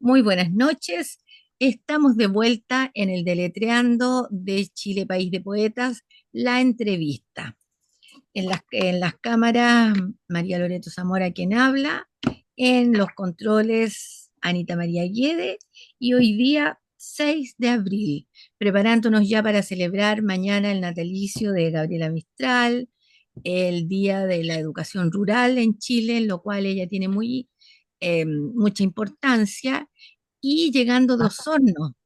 Muy buenas noches. Estamos de vuelta en el Deletreando de Chile, País de Poetas, la entrevista. En las cámaras, María Loreto Zamora, quien habla, en los controles, Anita María Guede, y hoy día, 6 de abril, preparándonos ya para celebrar mañana el natalicio de Gabriela Mistral, el Día de la Educación Rural en Chile, en lo cual ella tiene mucha importancia, y llegando de Osorno,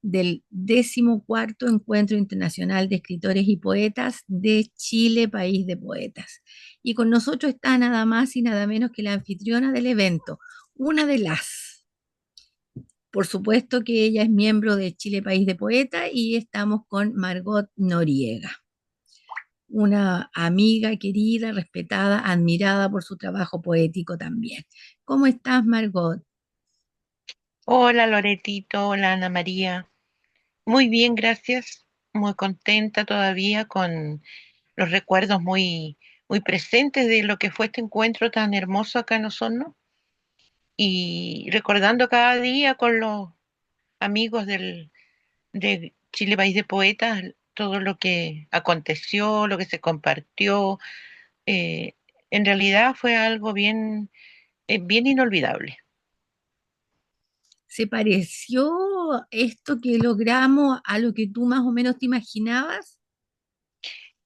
del 14º Encuentro Internacional de Escritores y Poetas de Chile, País de Poetas. Y con nosotros está nada más y nada menos que la anfitriona del evento, una de las. Por supuesto que ella es miembro de Chile, País de Poetas, y estamos con Margot Noriega, una amiga querida, respetada, admirada por su trabajo poético también. ¿Cómo estás, Margot? Hola Loretito, hola Ana María. Muy bien, gracias. Muy contenta todavía con los recuerdos muy presentes de lo que fue este encuentro tan hermoso acá en Osorno y recordando cada día con los amigos de Chile País de Poetas todo lo que aconteció, lo que se compartió. Eh, en realidad fue algo bien inolvidable. ¿Se pareció esto que logramos a lo que tú más o menos te imaginabas?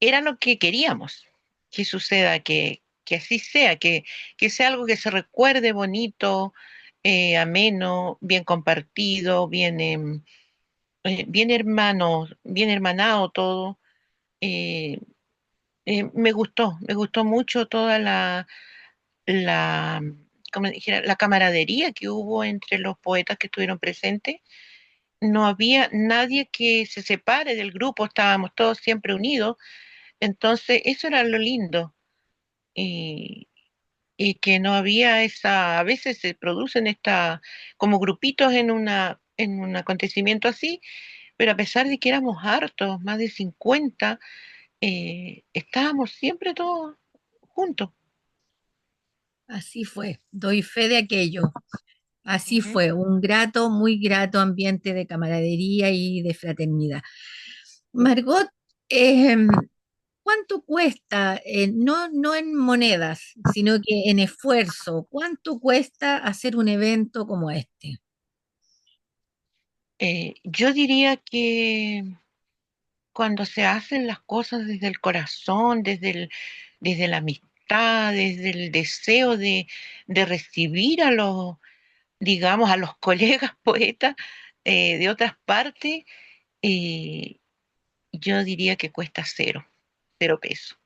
Era lo que queríamos que suceda, que así sea, que sea algo que se recuerde bonito, ameno, bien compartido, bien hermano, bien hermanado todo. Eh, me gustó mucho toda la, como dijera, la camaradería que hubo entre los poetas que estuvieron presentes. No había nadie que se separe del grupo, estábamos todos siempre unidos. Entonces, eso era lo lindo. Y, y que no había a veces se producen como grupitos en un acontecimiento así, pero a pesar de que éramos hartos, más de 50, estábamos siempre todos juntos. Así fue, doy fe de aquello. Así Ujú. fue, un grato, muy grato ambiente de camaradería y de fraternidad. Margot, eh, ¿cuánto cuesta, no en monedas, sino que en esfuerzo, cuánto cuesta hacer un evento como este? Yo diría que cuando se hacen las cosas desde el corazón, desde la amistad, desde el deseo de recibir digamos, a los colegas poetas de otras partes, eh, yo diría que cuesta cero pesos.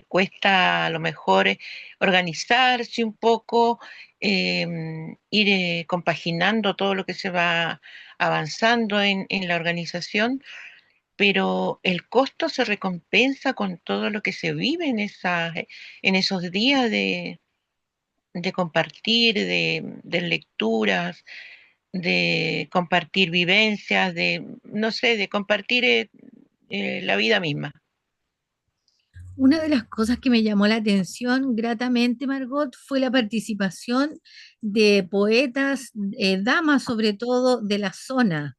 Cuesta a lo mejor organizarse un poco, ir compaginando todo lo que se va avanzando en la organización, pero el costo se recompensa con todo lo que se vive en esos días de compartir, de lecturas, de compartir vivencias, no sé, de compartir la vida misma. Una de las cosas que me llamó la atención gratamente, Margot, fue la participación de poetas, damas sobre todo de la zona,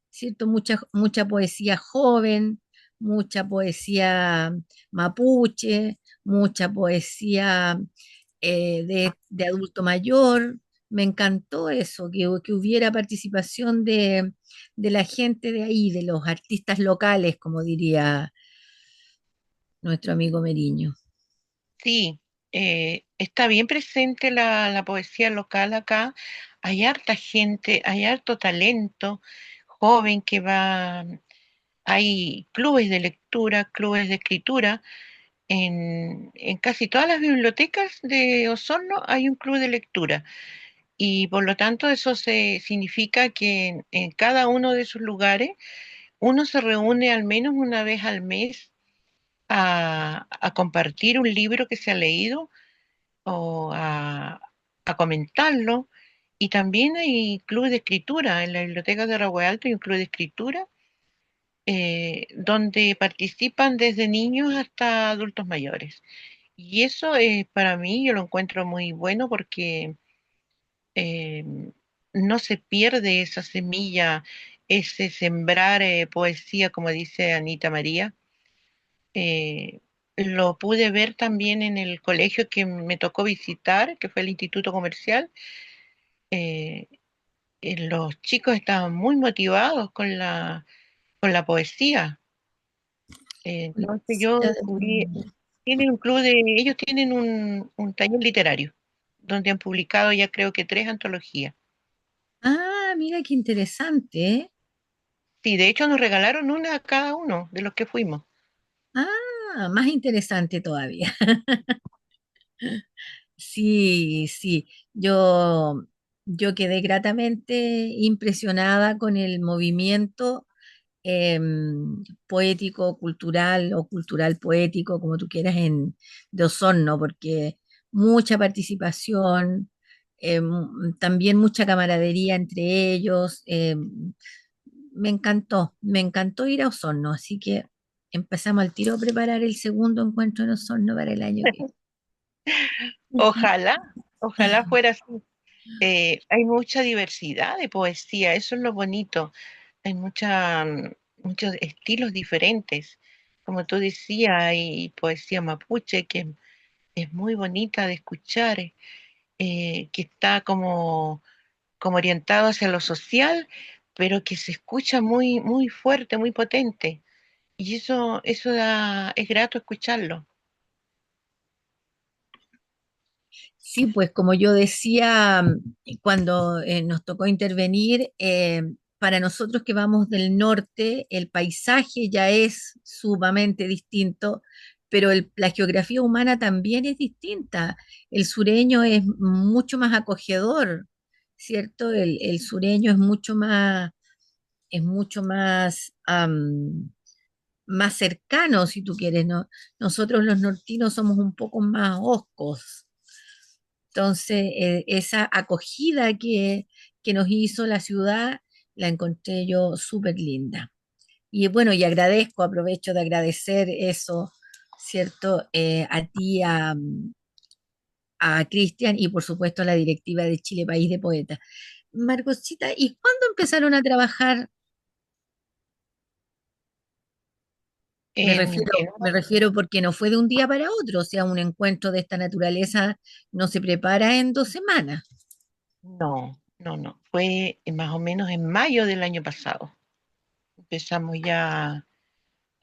¿cierto? Mucha poesía joven, mucha poesía mapuche, mucha poesía de adulto mayor. Me encantó eso, que hubiera participación de la gente de ahí, de los artistas locales, como diría nuestro amigo Meriño. Sí, está bien presente la poesía local acá. Hay harta gente, hay harto talento joven que va. Hay clubes de lectura, clubes de escritura. En casi todas las bibliotecas de Osorno hay un club de lectura. Y por lo tanto eso significa que en cada uno de esos lugares uno se reúne al menos una vez al mes a compartir un libro que se ha leído o a comentarlo. Y también hay clubes de escritura. En la biblioteca de Aragüey Alto hay un club de escritura donde participan desde niños hasta adultos mayores. Y eso para mí yo lo encuentro muy bueno porque eh, no se pierde esa semilla, ese sembrar poesía, como dice Anita María. Eh, lo pude ver también en el colegio que me tocó visitar, que fue el Instituto Comercial. Eh, los chicos estaban muy motivados con la poesía. Entonces yo Poesía descubrí, tienen un club de, ellos tienen un taller literario, donde han publicado ya creo que 3 antologías. Ah, mira qué interesante, ¿eh? Sí, de hecho nos regalaron una a cada uno de los que fuimos. Ah, más interesante todavía. Sí, sí, yo quedé gratamente impresionada con el movimiento poético, cultural o cultural poético, como tú quieras, de Osorno, porque mucha participación, también mucha camaradería entre ellos. Me encantó ir a Osorno, así que empezamos al tiro a preparar el segundo encuentro en Osorno para el año que viene. Ojalá, ojalá fuera así. Hay mucha diversidad de poesía, eso es lo bonito. Hay muchos estilos diferentes. Como tú decías, hay poesía mapuche que es muy bonita de escuchar, que está como orientado hacia lo social, pero que se escucha muy, muy fuerte, muy potente. Y es grato escucharlo. Sí, pues como yo decía cuando nos tocó intervenir, para nosotros que vamos del norte, el paisaje ya es sumamente distinto, pero la geografía humana también es distinta. El sureño es mucho más acogedor, ¿cierto? El sureño es mucho más, más cercano, si tú quieres, ¿no? Nosotros los nortinos somos un poco más hoscos. Entonces, esa acogida que nos hizo la ciudad, la encontré yo súper linda. Y bueno, y agradezco, aprovecho de agradecer eso, ¿cierto? A ti, a Cristian y por supuesto a la directiva de Chile País de Poetas. Margosita, ¿y cuándo empezaron a trabajar? En, en Me refiero porque no fue de un día para otro, o sea, un encuentro de esta naturaleza no se prepara en 2 semanas. no, no, no. Fue más o menos en mayo del año pasado. Empezamos ya,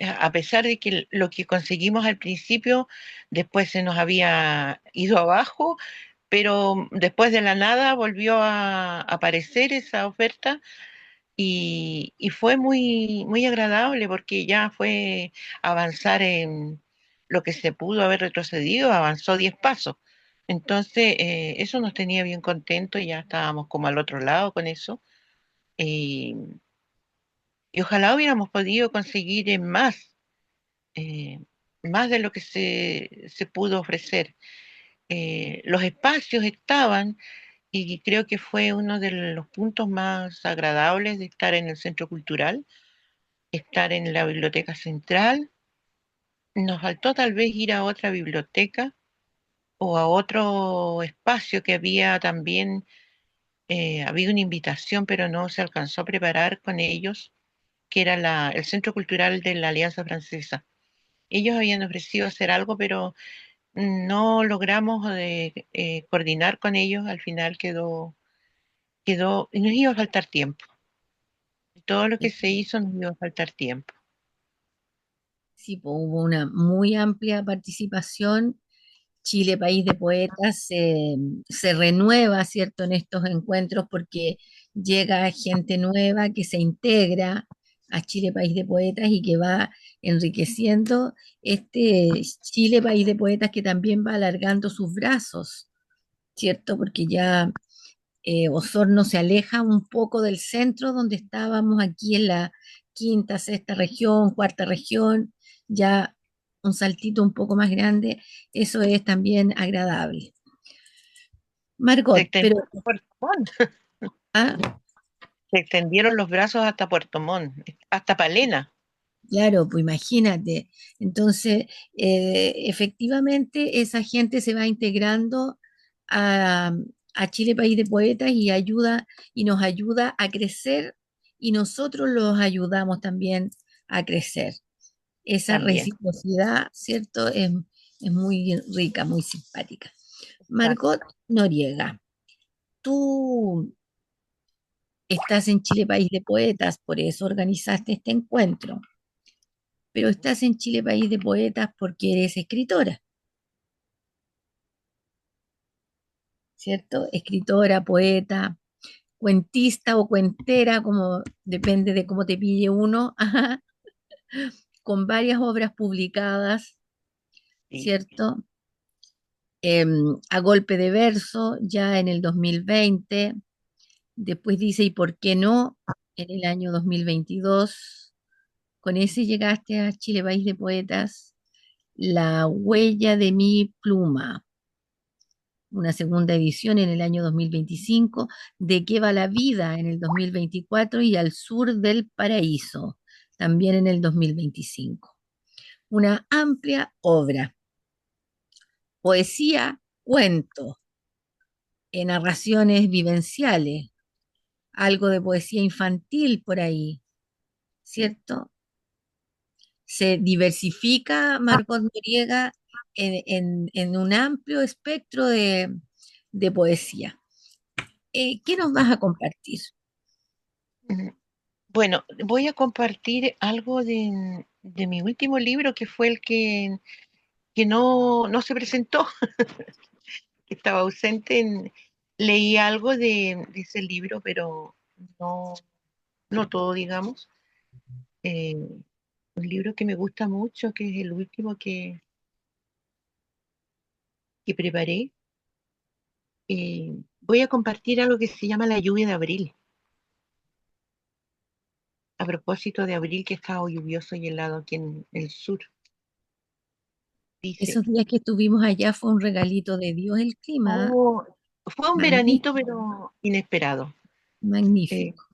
a pesar de que lo que conseguimos al principio, después se nos había ido abajo, pero después de la nada volvió a aparecer esa oferta y fue muy, muy agradable porque ya fue avanzar en lo que se pudo haber retrocedido, avanzó 10 pasos. Entonces, eso nos tenía bien contentos y ya estábamos como al otro lado con eso. Y, y ojalá hubiéramos podido conseguir eh, más de lo que se pudo ofrecer. Los espacios estaban y creo que fue uno de los puntos más agradables de estar en el centro cultural, estar en la biblioteca central. Nos faltó tal vez ir a otra biblioteca o a otro espacio que había también, había una invitación, pero no se alcanzó a preparar con ellos, que era el Centro Cultural de la Alianza Francesa. Ellos habían ofrecido hacer algo, pero no logramos coordinar con ellos. Al final quedó, y nos iba a faltar tiempo. Todo lo que se hizo nos iba a faltar tiempo. Sí, pues, hubo una muy amplia participación. Chile, País de Poetas, se renueva, ¿cierto?, en estos encuentros porque llega gente nueva que se integra a Chile, País de Poetas y que va enriqueciendo este Chile, País de Poetas que también va alargando sus brazos, ¿cierto? Porque ya Osorno se aleja un poco del centro donde estábamos aquí en la quinta, sexta región, cuarta región, ya un saltito un poco más grande, eso es también agradable. Se Margot, extendió pero hasta Puerto Montt, ah, se extendieron los brazos hasta Puerto Montt, hasta Palena. claro, pues imagínate. Entonces, efectivamente, esa gente se va integrando a, a Chile País de Poetas y ayuda y nos ayuda a crecer y nosotros los ayudamos también a crecer. Esa también. reciprocidad, ¿cierto? Es muy rica, muy simpática. Margot Exacto. Noriega, tú estás en Chile País de Poetas, por eso organizaste este encuentro, pero estás en Chile País de Poetas porque eres escritora, ¿cierto? Escritora, poeta, cuentista o cuentera, como depende de cómo te pille uno, ajá, con varias obras publicadas, Sí. ¿cierto? A golpe de verso, ya en el 2020, después dice, ¿y por qué no? En el año 2022, con ese llegaste a Chile País de Poetas, La huella de mi pluma, una segunda edición en el año 2025, De qué va la vida en el 2024 y Al sur del paraíso, también en el 2025. Una amplia obra, poesía, cuento, narraciones vivenciales, algo de poesía infantil por ahí, Sí. ¿cierto? Se diversifica Margot Noriega en un amplio espectro de poesía. ¿Qué nos vas a compartir? Mm, Bueno, voy a compartir algo de mi último libro, que fue el que no se presentó, que estaba ausente. Leí algo de ese libro, pero no, no todo, digamos. Eh, un libro que me gusta mucho, que es el último que preparé. Voy a compartir algo que se llama La lluvia de abril, a propósito de abril, que estaba lluvioso y helado aquí en el sur. Dice, Esos días que estuvimos allá fue un regalito de Dios el clima, ¿ah? oh, fue un veranito, Magnífico, pero inesperado. Eh, magnífico.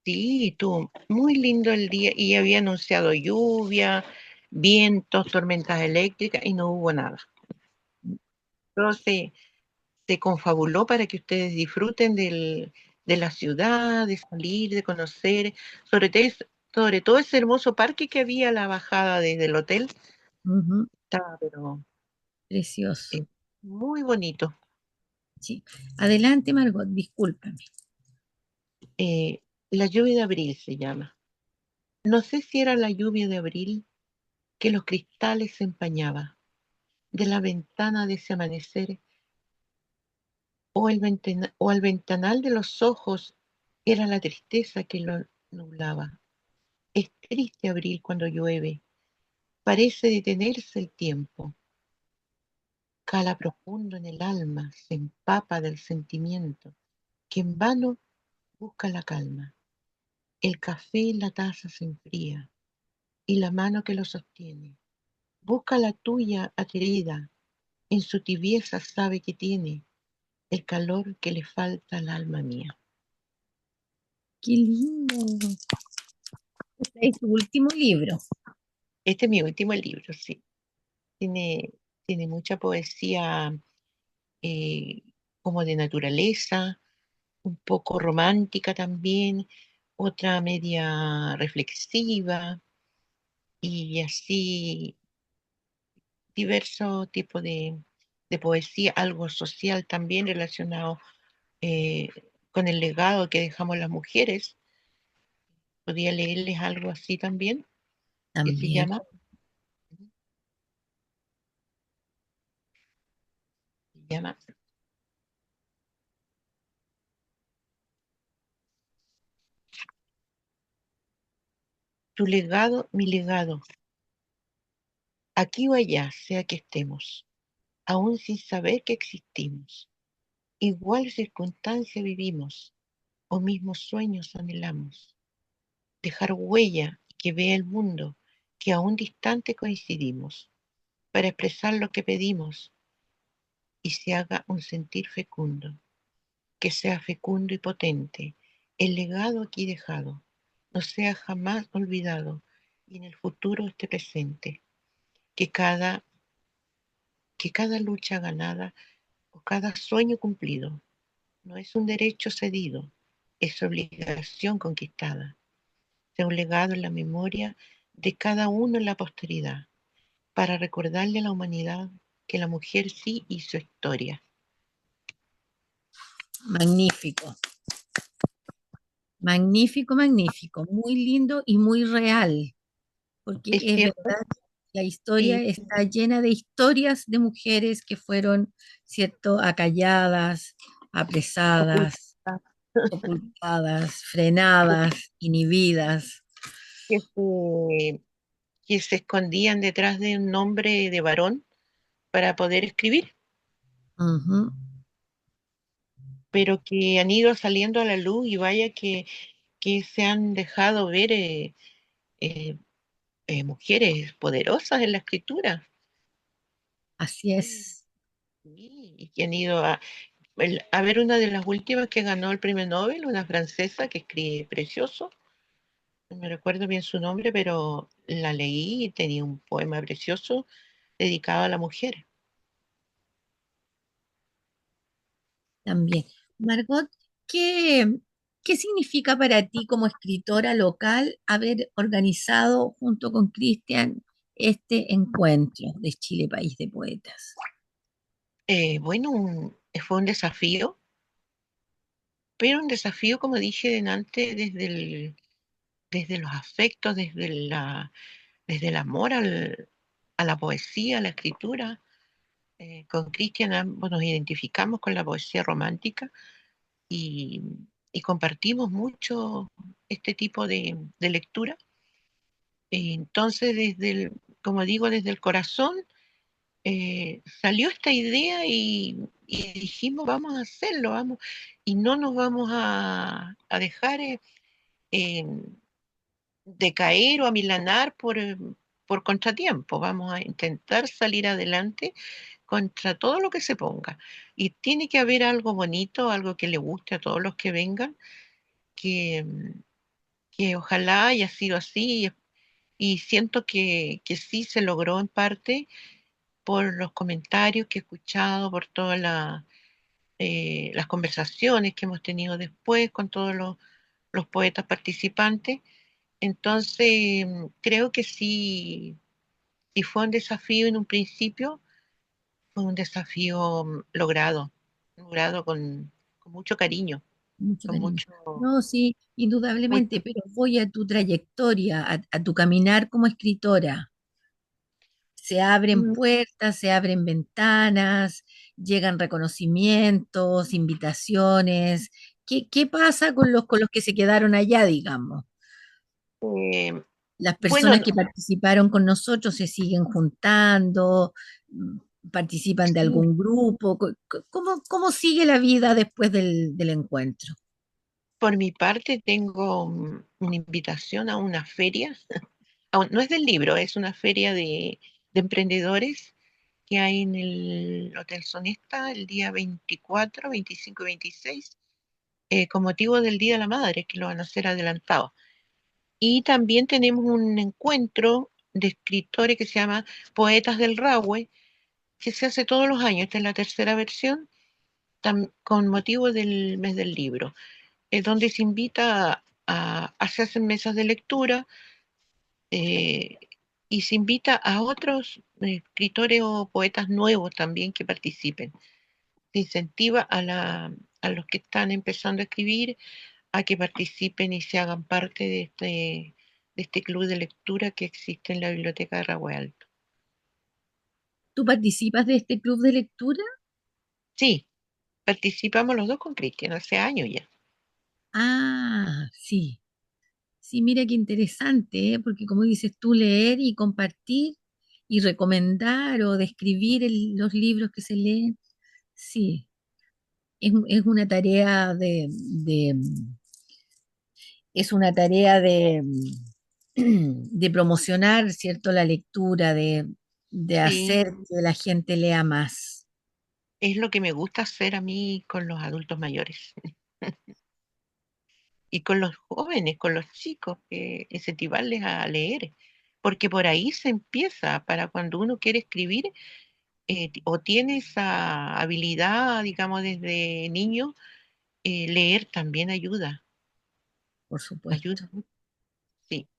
sí, estuvo muy lindo el día y había anunciado lluvia, vientos, tormentas eléctricas y no hubo nada. Todo se confabuló para que ustedes disfruten de la ciudad, de salir, de conocer, sobre, sobre todo ese hermoso parque que había a la bajada desde el hotel. Ujú, Estaba, pero precioso. eh, muy bonito. Sí. Adelante, Margot, discúlpame. Eh, la lluvia de abril se llama. No sé si era la lluvia de abril que los cristales se empañaba de la ventana de ese amanecer, o al ventanal de los ojos era la tristeza que lo nublaba. Es triste abril cuando llueve, parece detenerse el tiempo, cala profundo en el alma, se empapa del sentimiento, que en vano busca la calma. El café en la taza se enfría, y la mano que lo sostiene busca la tuya atrevida, en su tibieza sabe que tiene el calor que le falta al alma mía. Qué lindo. Este es tu último libro. Este es mi último libro, sí. Tiene, tiene mucha poesía, eh, como de naturaleza, un poco romántica también, otra media reflexiva y así diverso tipo de poesía, algo social también relacionado, eh, con el legado que dejamos las mujeres. Podría leerles algo así también, que También. se llama Tu legado, mi legado, aquí o allá, sea que estemos, aún sin saber que existimos. Igual circunstancia vivimos, o mismos sueños anhelamos. Dejar huella que vea el mundo, que aún distante coincidimos, para expresar lo que pedimos y se haga un sentir fecundo, que sea fecundo y potente, el legado aquí dejado, no sea jamás olvidado y en el futuro esté presente, que cada lucha ganada o cada sueño cumplido no es un derecho cedido, es obligación conquistada, es un legado en la memoria de cada uno en la posteridad, para recordarle a la humanidad que la mujer sí hizo historia. Magnífico, magnífico, magnífico, muy lindo y muy real, porque Es es cierto, verdad, la historia sí, está llena de historias de mujeres que fueron, ¿cierto?, acalladas, apresadas, oculta, ocultadas, frenadas, inhibidas. que que se escondían detrás de un nombre de varón para poder escribir, Ujú. pero que han ido saliendo a la luz y vaya que se han dejado ver eh, mujeres poderosas en la escritura. Así Sí, es, sí, y que han ido a ver una de las últimas que ganó el premio Nobel, una francesa que escribe precioso. No me recuerdo bien su nombre, pero la leí y tenía un poema precioso dedicado a la mujer. también. Margot, ¿qué, qué significa para ti como escritora local haber organizado junto con Cristian este encuentro de Chile, País de Poetas? Bueno, fue un desafío, pero un desafío, como dije antes, desde los afectos, desde el amor a la poesía, a la escritura. Con Cristian ambos nos identificamos con la poesía romántica y, y compartimos mucho este tipo de lectura. Entonces, como digo, desde el corazón salió esta idea y dijimos, vamos a hacerlo, vamos, y no nos vamos a dejar eh, decaer o amilanar por contratiempo. Vamos a intentar salir adelante contra todo lo que se ponga. Y tiene que haber algo bonito, algo que le guste a todos los que vengan, que, que ojalá haya sido así. Y siento que sí se logró en parte por los comentarios que he escuchado, por todas las conversaciones que hemos tenido después con todos los poetas participantes. Entonces, creo que sí, sí fue un desafío en un principio, fue un desafío logrado con mucho cariño, Mucho con cariño. mucho, No, sí, indudablemente, mucho. pero voy a tu trayectoria, a tu caminar como escritora. Se abren Mm, puertas, se abren ventanas, llegan reconocimientos, invitaciones. ¿Qué pasa con los que se quedaron allá, digamos? eh, Las bueno, personas que participaron con nosotros se siguen juntando, participan de sí, algún grupo. ¿Cómo sigue la vida después del encuentro? por mi parte tengo una invitación a una feria, no es del libro, es una feria de emprendedores que hay en el Hotel Sonesta el día 24, 25 y 26, con motivo del Día de la Madre, que lo van a hacer adelantado. Y también tenemos un encuentro de escritores que se llama Poetas del Rahue, que se hace todos los años. Esta es la tercera versión, con motivo del mes del libro, donde se invita se hacen mesas de lectura eh, y se invita a otros escritores o poetas nuevos también que participen. Se incentiva a los que están empezando a escribir a que participen y se hagan parte de este club de lectura que existe en la Biblioteca de Rahue Alto. ¿Tú participas de este club de lectura? Sí, participamos los dos con Cristian hace años ya. Ah, sí. Sí, mira qué interesante, ¿eh? Porque como dices tú, leer y compartir y recomendar o describir los libros que se leen, sí, es una tarea es una tarea de promocionar, ¿cierto?, la lectura, de Sí, hacer que la gente lea más. es lo que me gusta hacer a mí con los adultos mayores y con los jóvenes, con los chicos, incentivarles a leer, porque por ahí se empieza, para cuando uno quiere escribir o tiene esa habilidad, digamos, desde niño, leer también por ayuda supuesto. mucho. Sí,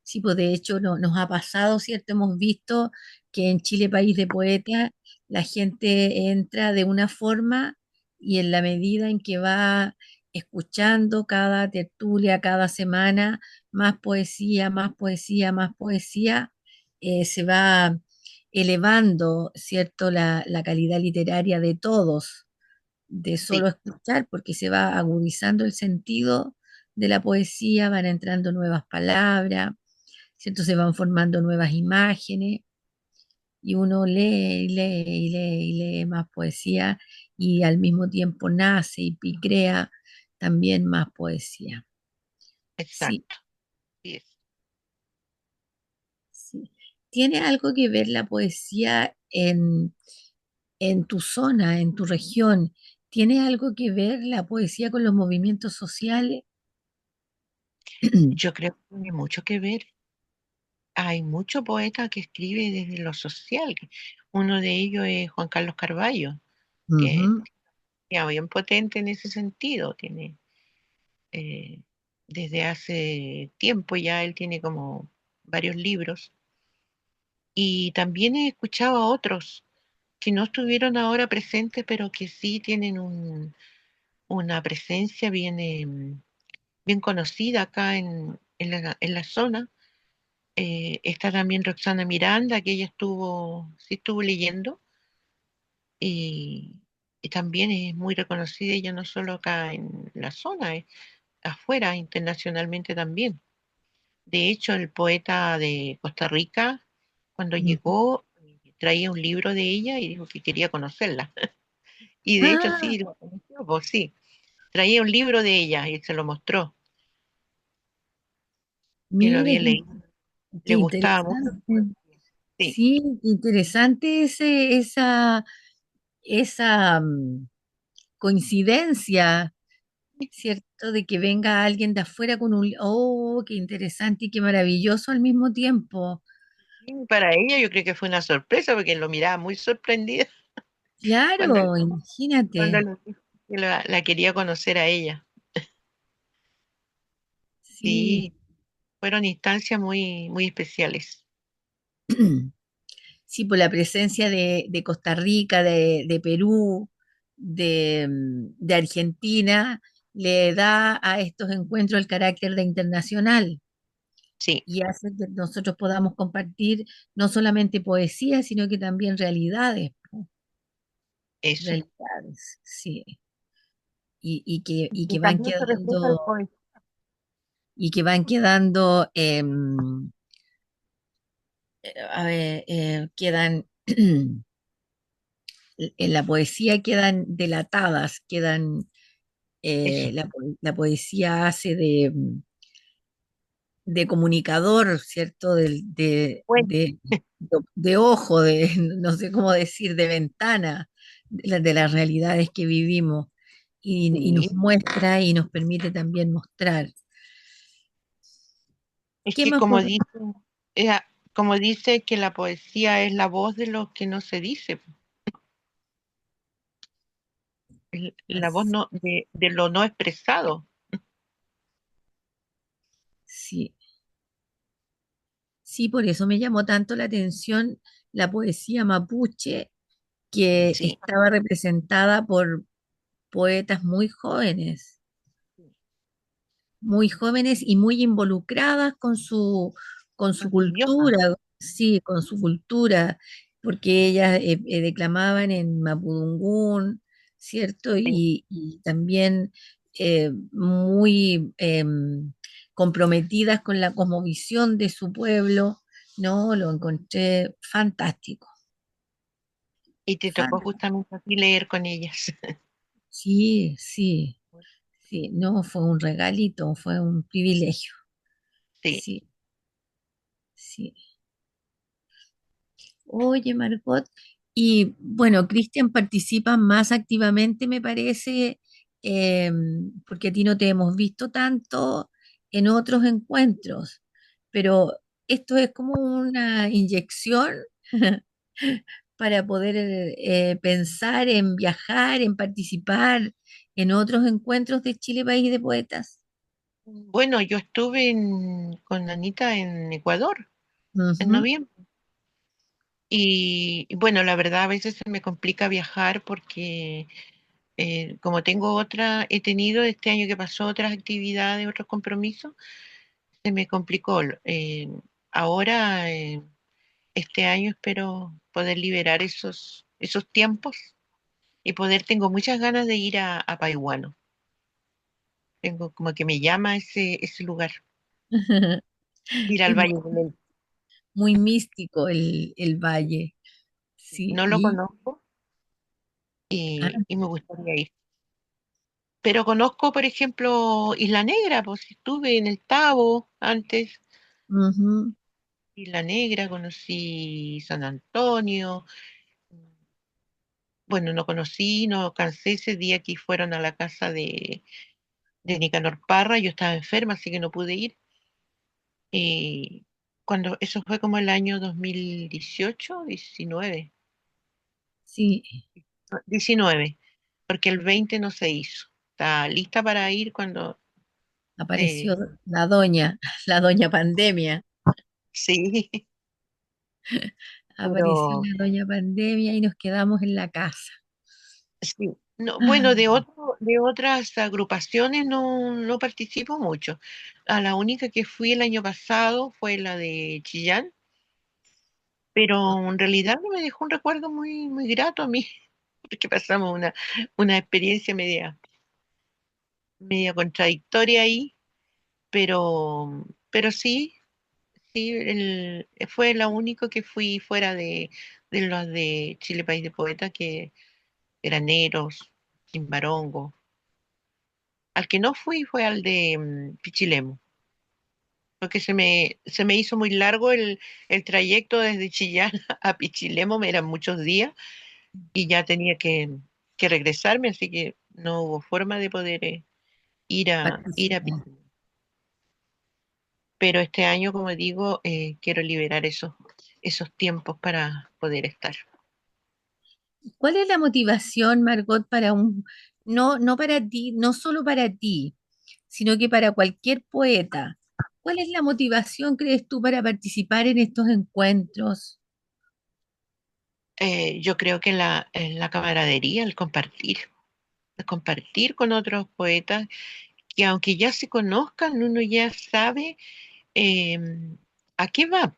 Sí, pues de hecho nos ha pasado, ¿cierto? Hemos visto que en Chile, país de poetas, la gente entra de una forma y en la medida en que va escuchando cada tertulia, cada semana, más poesía, más poesía, más poesía, se va elevando, ¿cierto? La calidad literaria de todos, de solo sí, escuchar, porque se va agudizando el sentido de la poesía, van entrando nuevas palabras, ¿cierto? Se van formando nuevas imágenes y uno lee y lee y lee y lee más poesía y al mismo tiempo nace y crea también más poesía. Sí, exacto. Sí es. sí. ¿Tiene algo que ver la poesía en tu zona, en tu región? ¿Tiene algo que ver la poesía con los movimientos sociales? Yo creo que tiene mucho que ver. Hay mucho poeta que escribe desde lo social. Uno de ellos es Juan Carlos Carballo, que Ujú, es bien potente en ese sentido. Tiene, eh, desde hace tiempo ya él tiene como varios libros. Y también he escuchado a otros que no estuvieron ahora presentes, pero que sí tienen una presencia bien, bien conocida acá en la zona. Está también Roxana Miranda, que ella sí estuvo leyendo y, y también es muy reconocida, ella no solo acá en la zona, afuera, internacionalmente también. De hecho, el poeta de Costa Rica, cuando ujú. llegó, traía un libro de ella y dijo que quería conocerla. Y de hecho, Ah, sí, lo conoció, pues sí, traía un libro de ella y se lo mostró, que lo mire, había leído. qué Le gustaba mucho. interesante. Sí, Sí, interesante esa coincidencia, ¿cierto? De que venga alguien de afuera con oh, qué interesante y qué maravilloso al mismo tiempo. y para ella yo creo que fue una sorpresa porque lo miraba muy sorprendida cuando, Claro, cuando imagínate. le dijo que la quería conocer a ella. Sí. Sí, fueron instancias muy, muy especiales. Sí, por la presencia de Costa Rica, de Perú, de Argentina, le da a estos encuentros el carácter de internacional Sí, y hace que nosotros podamos compartir no solamente poesía, sino que también realidades, ¿no? eso. Realidades, sí, y Y que van también se refleja el quedando, poeta. y que van quedando, a ver, quedan en la poesía quedan delatadas, quedan, Eso. la poesía hace de comunicador, ¿cierto? Bueno, De ojo, de no sé cómo decir, de ventana de las realidades que vivimos y nos sí. muestra y nos permite también mostrar. Es ¿Qué que más como podemos? dice, eh, como dice que la poesía es la voz de lo que no se dice, la voz no, de lo no expresado. Sí, sí, por eso me llamó tanto la atención la poesía mapuche, que Sí, estaba representada por poetas muy jóvenes y muy involucradas con su con su idioma. cultura, sí, con su cultura, porque ellas declamaban en mapudungún, ¿cierto? Sí. Y también muy comprometidas con la cosmovisión de su pueblo, ¿no? Lo encontré fantástico. Y te tocó justamente a ti leer con ellas. Sí, sí, sí, no fue un regalito, fue un privilegio. Sí, Sí, sí. Oye, Margot, y bueno, Cristian participa más activamente, me parece, porque a ti no te hemos visto tanto en otros encuentros, pero esto es como una inyección para poder pensar en viajar, en participar en otros encuentros de Chile, País de Poetas? Bueno, yo estuve con Anita en Ecuador en Ujú, noviembre. Y bueno, la verdad a veces se me complica viajar porque como tengo he tenido este año que pasó otras actividades, otros compromisos, se me complicó. Ahora, este año espero poder liberar esos tiempos y tengo muchas ganas de ir a Paihuano. Tengo como que me llama ese lugar, ir al Es Valle del Elqui. muy místico el valle, sí, No lo conozco ah, y me gustaría ir. Pero conozco, por ejemplo, Isla Negra, pues estuve en el Tabo antes, ujú, Isla Negra, conocí San Antonio. Bueno, no alcancé ese día que fueron a la casa de Nicanor Parra, yo estaba enferma, así que no pude ir. Y eso fue como el año 2018, 19, sí, 19, porque el 20 no se hizo. Está lista para ir cuando apareció eh, la doña pandemia, sí, apareció pero la doña pandemia y nos quedamos en la casa. sí. No, bueno, Ah, de otras agrupaciones no participo mucho. A la única que fui el año pasado fue la de Chillán, pero en realidad no me dejó un recuerdo muy grato a mí, porque pasamos una experiencia media contradictoria ahí, pero sí, sí, fue la única que fui fuera de los de Chile País de Poeta, que eran Eros, Chimbarongo. Al que no fui fue al de Pichilemu, porque se me hizo muy largo el trayecto desde Chillán a Pichilemu, me eran muchos días y ya tenía que regresarme, así que no hubo forma de poder ir a participó. Pichilemu. Pero este año, como digo, quiero liberar esos tiempos para poder estar. ¿Cuál es la motivación, Margot, no para ti, no solo para ti, sino que para cualquier poeta? ¿Cuál es la motivación, crees tú, para participar en estos encuentros? Yo creo que la camaradería, el compartir con otros poetas, que aunque ya se conozcan, uno ya sabe eh, a qué va,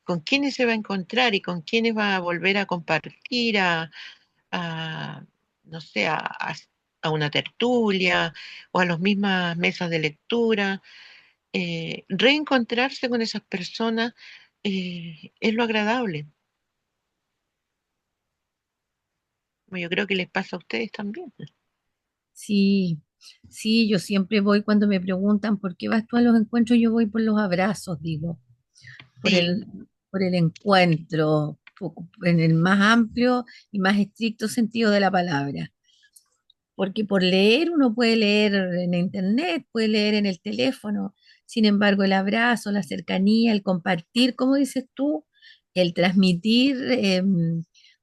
con quiénes se va a encontrar y con quiénes va a volver a compartir, a, no sé, a una tertulia o a las mismas mesas de lectura. Reencontrarse con esas personas es lo agradable. Yo creo que les pasa a ustedes también. Sí, sí, yo siempre voy cuando me preguntan por qué vas tú a los encuentros, yo voy por los abrazos, digo, por Sí, por el encuentro, en el más amplio y más estricto sentido de la palabra. Porque por leer uno puede leer en internet, puede leer en el teléfono, sin embargo el abrazo, la cercanía, el compartir, como dices tú, el transmitir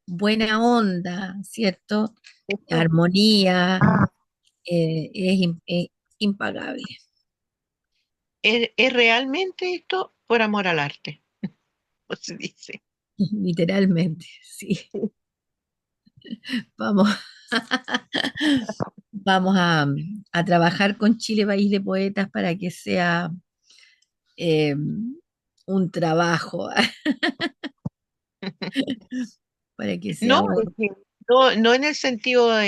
buena onda, ¿cierto? esto Armonía, es impagable, es realmente esto por amor al arte, como se dice. literalmente, sí. Vamos, vamos a trabajar con Chile País de Poetas para que sea eh, un trabajo, para que sea No, es un... que no en el sentido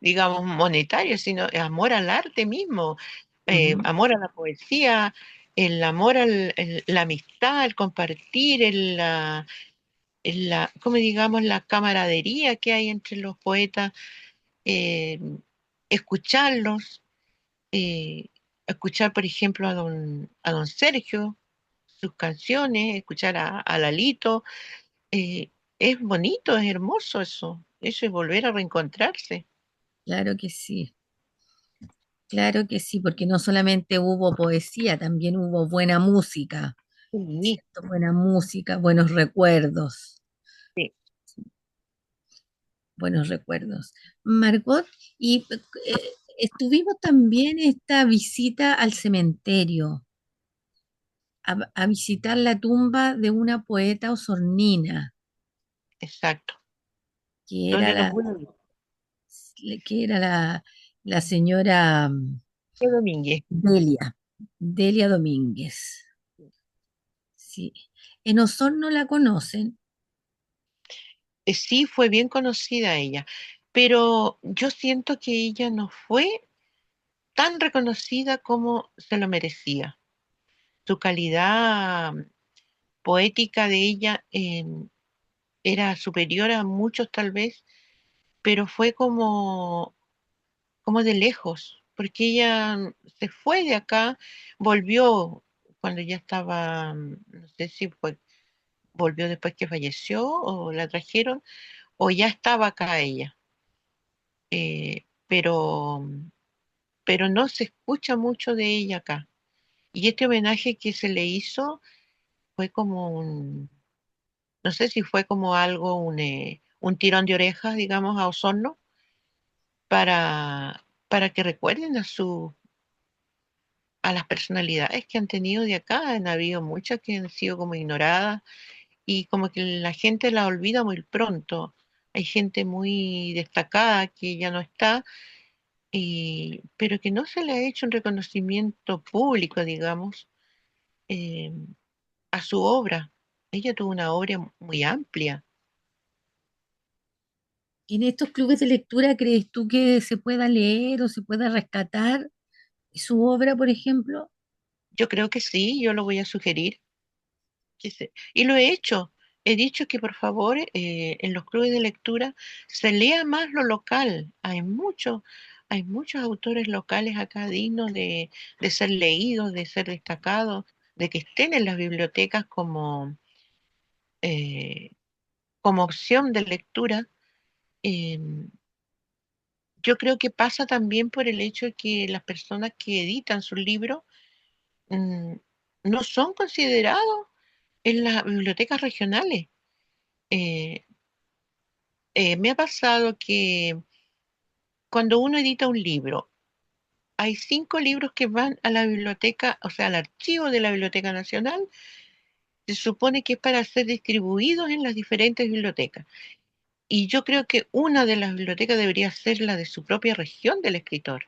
digamos, monetario, sino amor al arte mismo, Ujú. amor a la poesía, el amor la amistad, el compartir, como digamos, la camaradería que hay entre los poetas, eh, escucharlos, eh, escuchar, por ejemplo, a don Sergio, sus canciones, escuchar a Lalito. eh, es bonito, es hermoso eso. Eso es volver a reencontrarse. Claro que sí, porque no solamente hubo poesía, también hubo buena música, Sí, ¿cierto? Buena música, buenos recuerdos. buenos recuerdos. Margot, y estuvimos también esta visita al cementerio, a visitar la tumba de una poeta osornina, Exacto. que era Donde no la, pude ir. que era la señora Fue Domínguez. Delia, Delia Domínguez. Sí. En Osorno la conocen. Sí, fue bien conocida ella, pero yo siento que ella no fue tan reconocida como se lo merecía. Su calidad poética de ella era superior a muchos tal vez, pero fue como de lejos, porque ella se fue de acá, volvió cuando ya estaba, no sé si fue, volvió después que falleció o la trajeron, o ya estaba acá ella. Pero no se escucha mucho de ella acá. Y este homenaje que se le hizo fue como no sé si fue como algo, un tirón de orejas, digamos, a Osorno, para que recuerden a las personalidades que han tenido de acá. Han habido muchas que han sido como ignoradas y como que la gente la olvida muy pronto. Hay gente muy destacada que ya no está, pero que no se le ha hecho un reconocimiento público, digamos, eh, a su obra. Ella tuvo una obra muy amplia. ¿En estos clubes de lectura crees tú que se pueda leer o se pueda rescatar su obra, por ejemplo? Yo creo que sí, yo lo voy a sugerir. Y lo he hecho. He dicho que por favor en los clubes de lectura se lea más lo local. Hay muchos autores locales acá dignos de ser leídos, de ser destacados, de que estén en las bibliotecas eh, como opción de lectura. Em, yo creo que pasa también por el hecho de que las personas que editan sus libros mm, no son considerados en las bibliotecas regionales. Eh, Me ha pasado que cuando uno edita un libro, hay 5 libros que van a la biblioteca, o sea, al archivo de la Biblioteca Nacional. Se supone que es para ser distribuidos en las diferentes bibliotecas. Y yo creo que una de las bibliotecas debería ser la de su propia región del escritor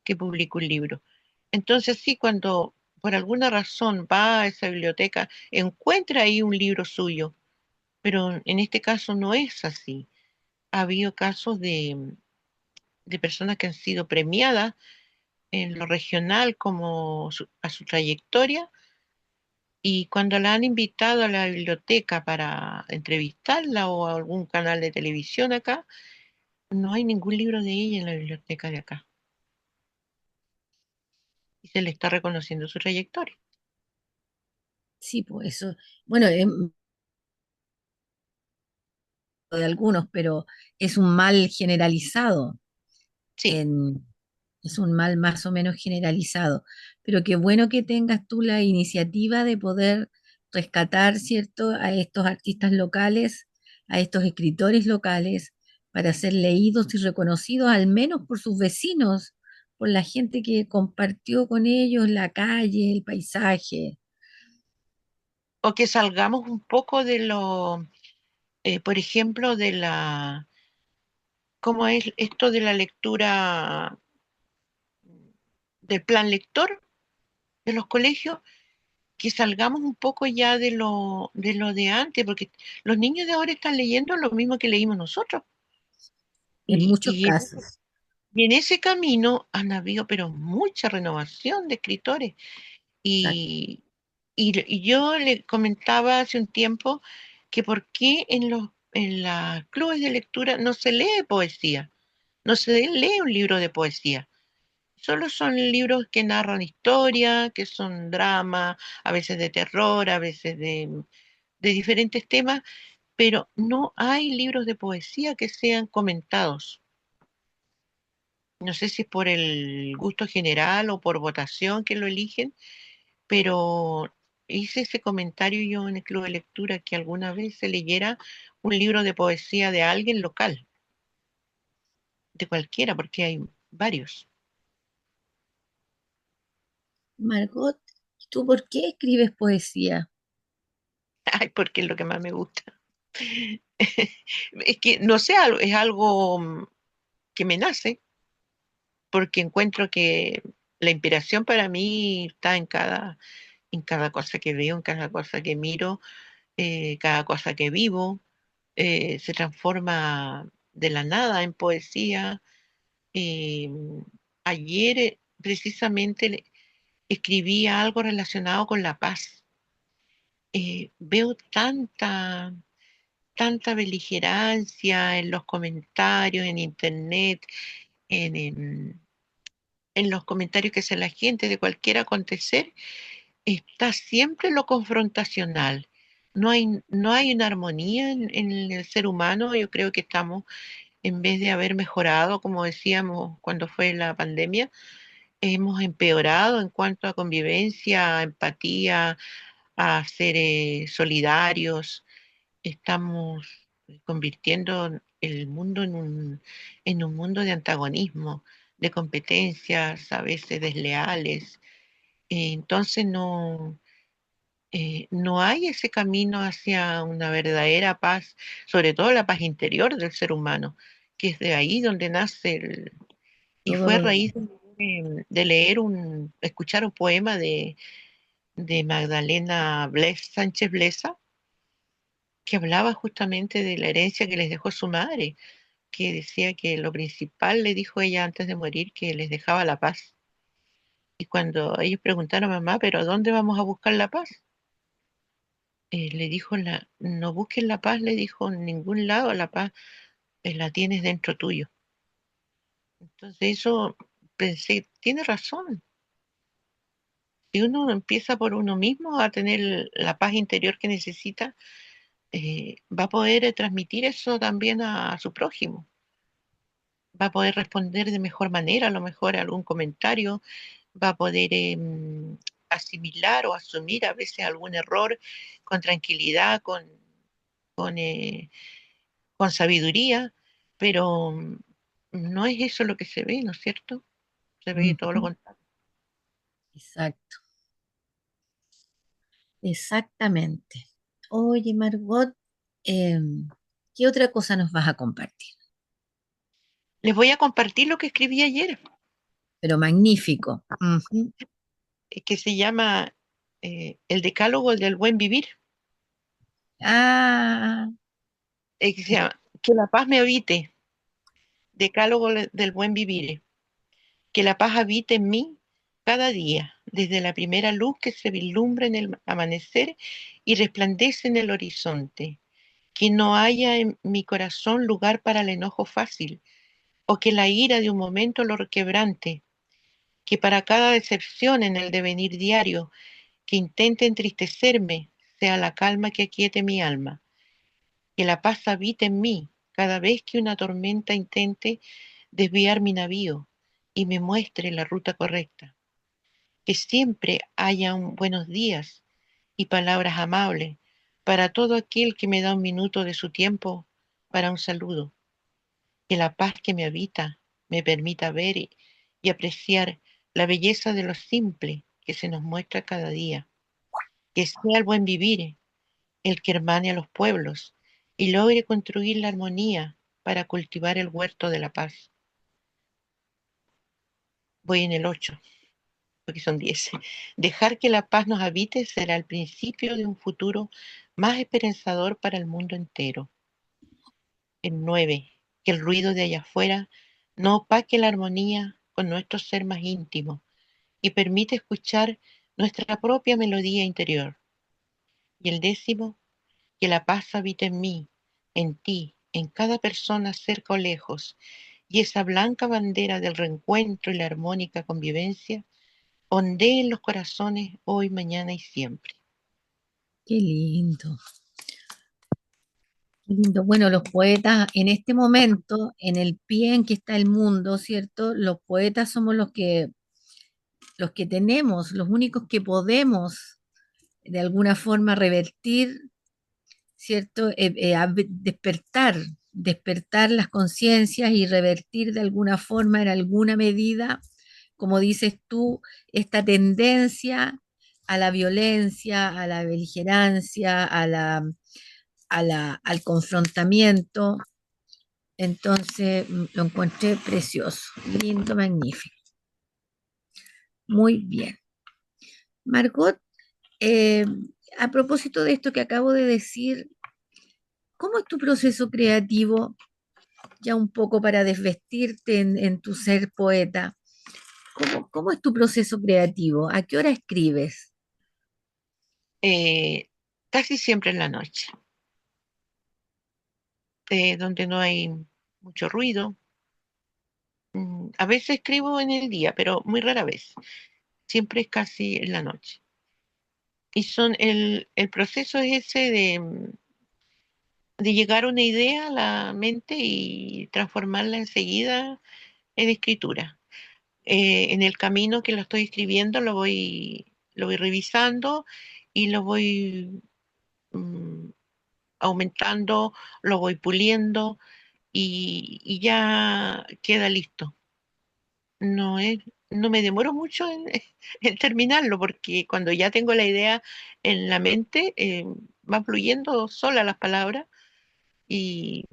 que publica un libro. Entonces, sí, cuando por alguna razón va a esa biblioteca, encuentra ahí un libro suyo, pero en este caso no es así. Ha habido casos de personas que han sido premiadas en lo regional como a su trayectoria, y cuando la han invitado a la biblioteca para entrevistarla o a algún canal de televisión acá, no hay ningún libro de ella en la biblioteca de acá y se le está reconociendo su trayectoria. Sí, pues eso. Bueno, de algunos, pero es un mal generalizado. Sí, En, es un mal más o menos generalizado. Pero qué bueno que tengas tú la iniciativa de poder rescatar, ¿cierto?, a estos artistas locales, a estos escritores locales, para ser leídos y reconocidos al menos por sus vecinos, por la gente que compartió con ellos la calle, el paisaje. o que salgamos un poco por ejemplo, ¿cómo es esto de la lectura del plan lector de los colegios? Que salgamos un poco ya de lo de antes, porque los niños de ahora están leyendo lo mismo que leímos nosotros. En Y, muchos y en, casos. y en ese camino han habido, pero mucha renovación de escritores. Exacto. Y, y yo le comentaba hace un tiempo que por qué en los clubes de lectura no se lee poesía, no se lee un libro de poesía. Solo son libros que narran historia, que son drama, a veces de terror, a veces de diferentes temas, pero no hay libros de poesía que sean comentados. No sé si es por el gusto general o por votación que lo eligen, pero hice ese comentario yo en el club de lectura que alguna vez se leyera un libro de poesía de alguien local. de cualquiera, porque hay varios. Margot, ¿tú por qué escribes poesía? Ay, porque es lo que más me gusta. Es que, no sé, es algo que me nace, porque encuentro que la inspiración para mí está en cada cosa que veo, en cada cosa que miro, cada cosa que vivo, se transforma de la nada en poesía. Eh, Ayer precisamente escribí algo relacionado con la paz. Veo tanta beligerancia en los comentarios, en internet, en en los comentarios que hace la gente de cualquier acontecer, está siempre lo confrontacional. No hay una armonía en el ser humano. Yo creo que estamos, en vez de haber mejorado, como decíamos cuando fue la pandemia, hemos empeorado en cuanto a convivencia, a empatía, a ser solidarios. Estamos convirtiendo el mundo en un mundo de antagonismo, de competencias a veces desleales. Entonces no hay ese camino hacia una verdadera paz, sobre todo la paz interior del ser humano, que es de ahí donde nace y Todos fue a los raíz días. de leer escuchar un poema de Magdalena Sánchez Blesa, que hablaba justamente de la herencia que les dejó su madre, que decía que lo principal, le dijo ella antes de morir, que les dejaba la paz. Y cuando ellos preguntaron, mamá, ¿pero a dónde vamos a buscar la paz? Le dijo, no busques la paz, le dijo, en ningún lado, la paz la tienes dentro tuyo. Entonces eso pensé, tiene razón. Si uno empieza por uno mismo a tener la paz interior que necesita, va a poder transmitir eso también a su prójimo. Va a poder responder de mejor manera, a lo mejor a algún comentario, va a poder asimilar o asumir a veces algún error con tranquilidad, con, eh, con sabiduría, pero no es eso lo que se ve, ¿no es cierto? Se ve todo lo Ujú. contrario. Exacto, exactamente. Oye, Margot, ¿qué otra cosa nos vas a compartir? Les voy a compartir lo que escribí ayer, Pero magnífico. Ujú. que se llama El Decálogo del Buen Vivir, Ah, que se llama Que la paz me habite, Decálogo del Buen Vivir. Que la paz habite en mí cada día, desde la primera luz que se vislumbra en el amanecer y resplandece en el horizonte. Que no haya en mi corazón lugar para el enojo fácil, o que la ira de un momento lo quebrante. Que para cada decepción en el devenir diario que intente entristecerme, sea la calma que aquiete mi alma. Que la paz habite en mí cada vez que una tormenta intente desviar mi navío y me muestre la ruta correcta. Que siempre haya un buenos días y palabras amables para todo aquel que me da un minuto de su tiempo para un saludo. Que la paz que me habita me permita ver y apreciar la belleza de lo simple que se nos muestra cada día. Que sea el buen vivir el que hermane a los pueblos y logre construir la armonía para cultivar el huerto de la paz. Voy en el 8 porque son 10. Dejar que la paz nos habite será el principio de un futuro más esperanzador para el mundo entero. El 9. Que el ruido de allá afuera no opaque la armonía con nuestro ser más íntimo y permite escuchar nuestra propia melodía interior. Y el 10. Que la paz habite en mí, en ti, en cada persona cerca o lejos, y esa blanca bandera del reencuentro y la armónica convivencia ondee en los corazones hoy, mañana y siempre. qué lindo, qué lindo. Bueno, los poetas en este momento, en el pie en que está el mundo, ¿cierto? Los poetas somos los que tenemos, los únicos que podemos de alguna forma revertir, ¿cierto? Despertar, despertar las conciencias y revertir de alguna forma, en alguna medida, como dices tú, esta tendencia a la violencia, a la beligerancia, al confrontamiento. Entonces, lo encontré precioso, lindo, magnífico. Muy bien. Margot, eh, a propósito de esto que acabo de decir, ¿cómo es tu proceso creativo? Ya un poco para desvestirte en tu ser poeta. ¿Cómo es tu proceso creativo? ¿A qué hora escribes? Eh, Casi siempre en la noche, donde no hay mucho ruido. A veces escribo en el día, pero muy rara vez. Siempre es casi en la noche. Y el proceso es ese de llegar a una idea a la mente y transformarla enseguida en escritura. En el camino que lo estoy escribiendo lo voy revisando y lo voy mm, aumentando, lo voy puliendo y ya queda listo. No es, no me demoro mucho en, en terminarlo porque cuando ya tengo la idea en la mente, va fluyendo sola las palabras y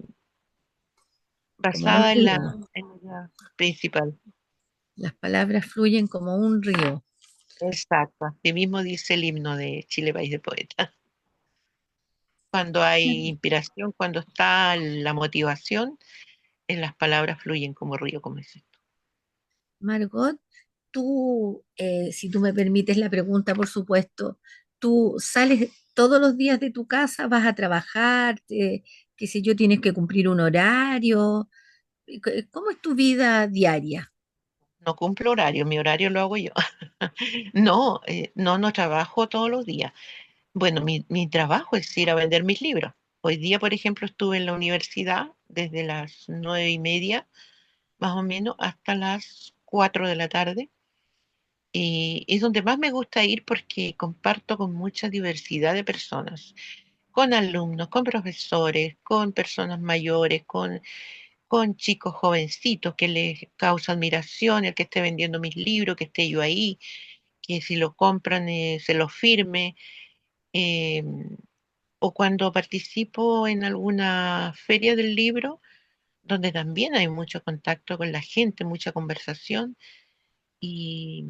Como un basada río. en la idea principal. Las palabras fluyen como un río. Exacto. Así mismo dice el himno de Chile, País de Poetas. Cuando hay inspiración, cuando está la motivación, en las palabras fluyen como río, como dices tú. Margot, tú, si tú me permites la pregunta, por supuesto, tú sales todos los días de tu casa, vas a trabajar, qué sé yo, tienes que cumplir un horario. ¿Cómo es tu vida diaria? No cumplo horario, mi horario lo hago yo. No, no trabajo todos los días. Bueno, mi trabajo es ir a vender mis libros. Hoy día, por ejemplo, estuve en la universidad desde las 9:30, más o menos, hasta las 4 de la tarde. Y es donde más me gusta ir porque comparto con mucha diversidad de personas, con alumnos, con profesores, con personas mayores, con chicos jovencitos que les causa admiración el que esté vendiendo mis libros, que esté yo ahí, que si lo compran se los firme. eh, o cuando participo en alguna feria del libro, donde también hay mucho contacto con la gente, mucha conversación, y,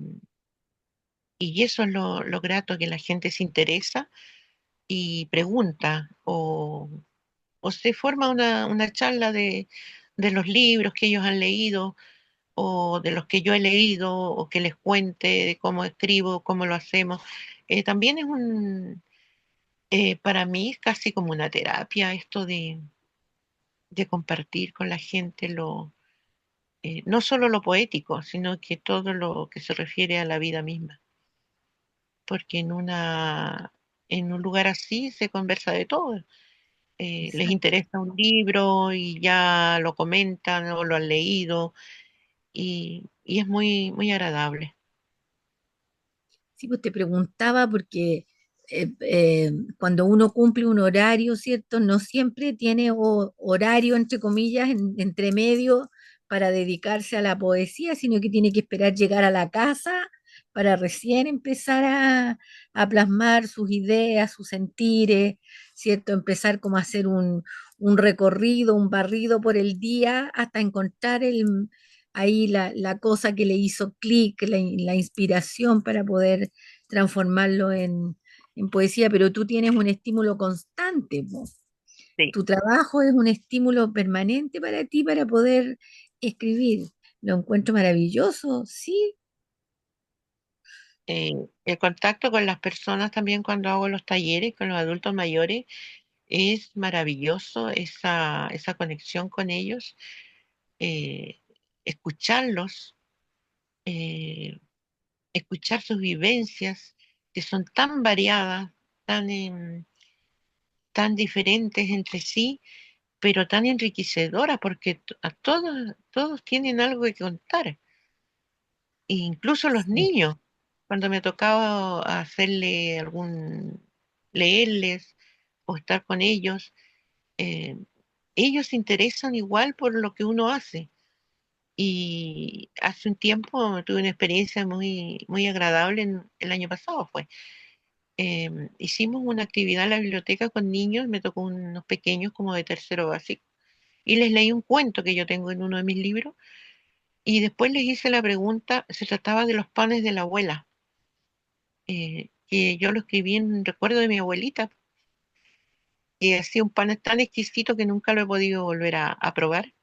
y eso es lo grato, que la gente se interesa y pregunta, o se forma una charla de los libros que ellos han leído, o de los que yo he leído, o que les cuente de cómo escribo, cómo lo hacemos. También para mí es casi como una terapia esto de compartir con la gente no solo lo poético, sino que todo lo que se refiere a la vida misma, porque en un lugar así se conversa de todo. Les Exacto. interesa un libro y ya lo comentan o lo han leído y es muy, muy agradable. Sí, pues te preguntaba porque cuando uno cumple un horario, ¿cierto? No siempre tiene horario, entre comillas, entre medio para dedicarse a la poesía, sino que tiene que esperar llegar a la casa para recién empezar a plasmar sus ideas, sus sentires, ¿cierto? Empezar como a hacer un recorrido, un barrido por el día hasta encontrar ahí la cosa que le hizo clic, la inspiración para poder transformarlo en poesía, pero tú tienes un estímulo constante, po. Sí. Tu trabajo es un estímulo permanente para ti para poder escribir. Lo encuentro maravilloso, sí, El contacto con las personas también cuando hago los talleres con los adultos mayores es maravilloso, esa conexión con ellos, eh, escucharlos, eh, escuchar sus vivencias, que son tan variadas, tan diferentes entre sí, pero tan enriquecedoras, porque a todos tienen algo que contar, e incluso los sí. niños, cuando me tocaba leerles o estar con ellos. ellos se interesan igual por lo que uno hace. Y hace un tiempo tuve una experiencia muy agradable, el año pasado fue. Hicimos una actividad en la biblioteca con niños, me tocó unos pequeños como de tercero básico, y les leí un cuento que yo tengo en uno de mis libros, y después les hice la pregunta, se trataba de los panes de la abuela, que yo lo escribí en recuerdo de mi abuelita, que hacía un pan tan exquisito que nunca lo he podido volver a probar.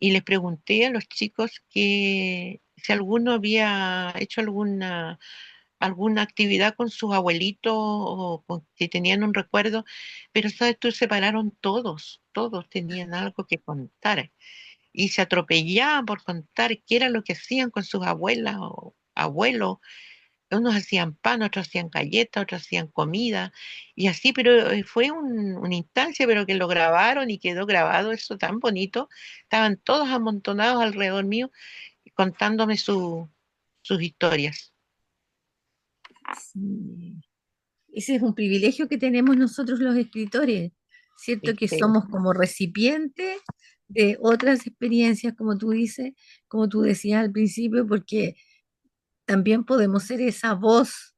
Y les pregunté a los chicos que si alguno había hecho alguna actividad con sus abuelitos o si tenían un recuerdo, pero sabes, tú separaron todos tenían algo que contar y se atropellaban por contar qué era lo que hacían con sus abuelas o abuelos. Unos hacían pan, otros hacían galletas, otros hacían comida y así, pero fue una instancia, pero que lo grabaron y quedó grabado eso tan bonito. Estaban todos amontonados alrededor mío contándome sus historias. Sí. Ese es un privilegio que tenemos nosotros los escritores, ¿cierto? Que ¿Viste? somos como recipientes de otras experiencias, como tú dices, como tú decías al principio, porque también podemos ser esa voz,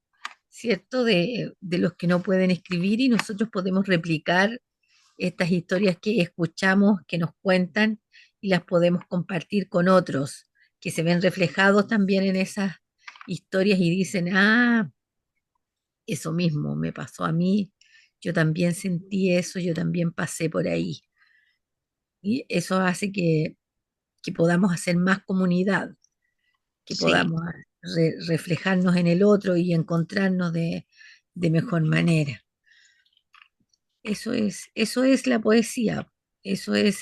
¿cierto? De los que no pueden escribir y nosotros podemos replicar estas historias que escuchamos, que nos cuentan y las podemos compartir con otros, que se ven reflejados también en esas historias y dicen, ah, eso mismo me pasó a mí, yo también sentí eso, yo también pasé por ahí. Y eso hace que podamos hacer más comunidad, que Sí, podamos reflejarnos en el otro y encontrarnos de mejor manera. Eso es la poesía, eso es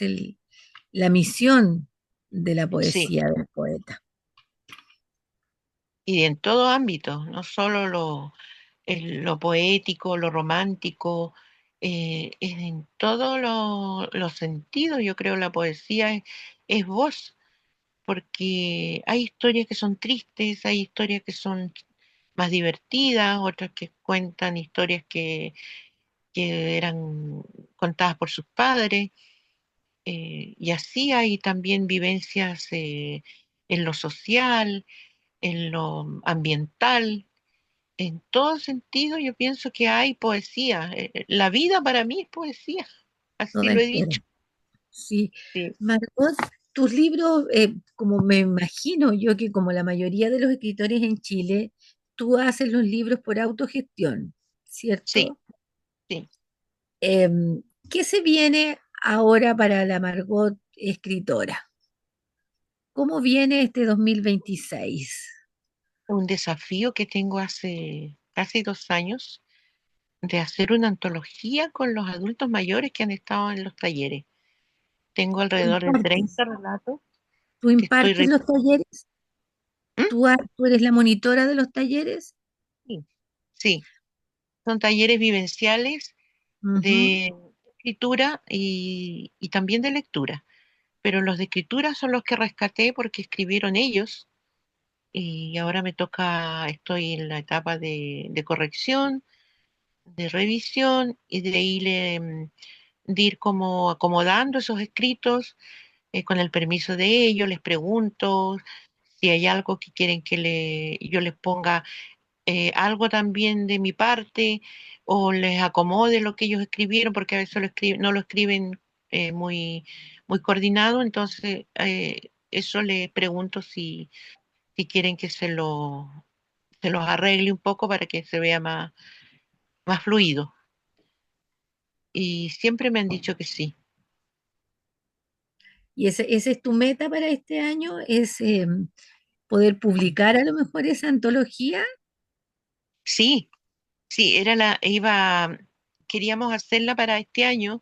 la misión de la sí. poesía del poeta. Y en todo ámbito, no solo lo poético, lo romántico, es en todos los sentidos, yo creo la poesía es voz, porque hay historias que son tristes, hay historias que son más divertidas, otras que cuentan historias que eran contadas por sus padres, y así hay también vivencias en lo social, en lo ambiental. En todo sentido, yo pienso que hay poesía. La vida para mí es poesía, así Toda lo he entera. dicho. Sí, Sí, Margot, tus libros, como me imagino yo que como la mayoría de los escritores en Chile, tú haces los libros por autogestión, sí, ¿cierto? sí. ¿Qué se viene ahora para la Margot escritora? ¿Cómo viene este 2026? Un desafío que tengo hace casi 2 años de hacer una antología con los adultos mayores que han estado en los talleres. Tengo ¿Tú alrededor de impartes? 30 relatos ¿Tú que estoy... impartes los talleres? ¿Mm? ¿Tú eres la monitora de los talleres? Sí, sí. Son talleres vivenciales Ujú. de escritura y también de lectura. Pero los de escritura son los que rescaté porque escribieron ellos y ahora me toca, estoy en la etapa de corrección, de revisión y de de ir como acomodando esos escritos con el permiso de ellos, les pregunto si hay algo que quieren que yo les ponga algo también de mi parte o les acomode lo que ellos escribieron, porque a veces no lo escriben muy coordinado, entonces eso les pregunto si quieren que se los arregle un poco para que se vea más fluido. Y siempre me han dicho que sí. ¿Y ese es tu meta para este año? ¿Es poder publicar a lo mejor esa antología? Sí, sí, queríamos hacerla para este año,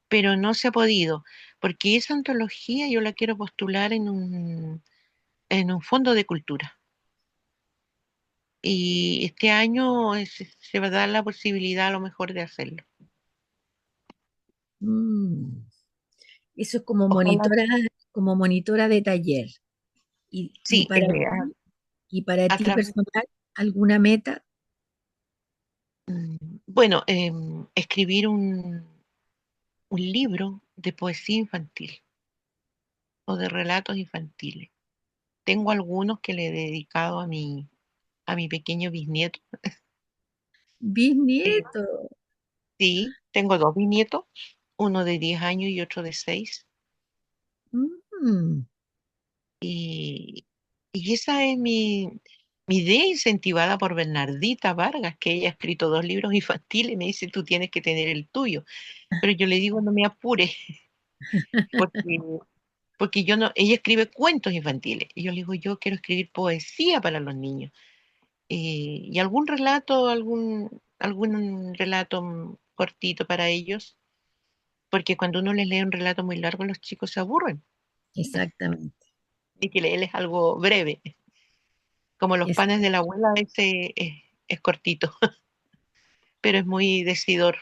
pero no se ha podido, porque esa antología yo la quiero postular en un fondo de cultura. Y este año se va a dar la posibilidad a lo mejor de hacerlo. Mm, eso es Ojalá. como monitora de taller. Y Sí, para ti, y para a ti través, personal, ¿alguna meta? bueno, escribir un libro de poesía infantil o de relatos infantiles. Tengo algunos que le he dedicado a mi pequeño bisnieto. Eh, Bisnieto. sí, tengo dos bisnietos, uno de 10 años y otro de 6. Mm, Y, y esa es mi idea incentivada por Bernardita Vargas, que ella ha escrito dos libros infantiles y me dice, tú tienes que tener el tuyo. Pero yo le digo, no me apure, porque, porque yo no, ella escribe cuentos infantiles. Y yo le digo, yo quiero escribir poesía para los niños. Y algún relato cortito para ellos, porque cuando uno les lee un relato muy largo, los chicos se aburren. exactamente. Y que leerles algo breve, como los Es, panes de la abuela, ese es cortito, pero es muy decidor.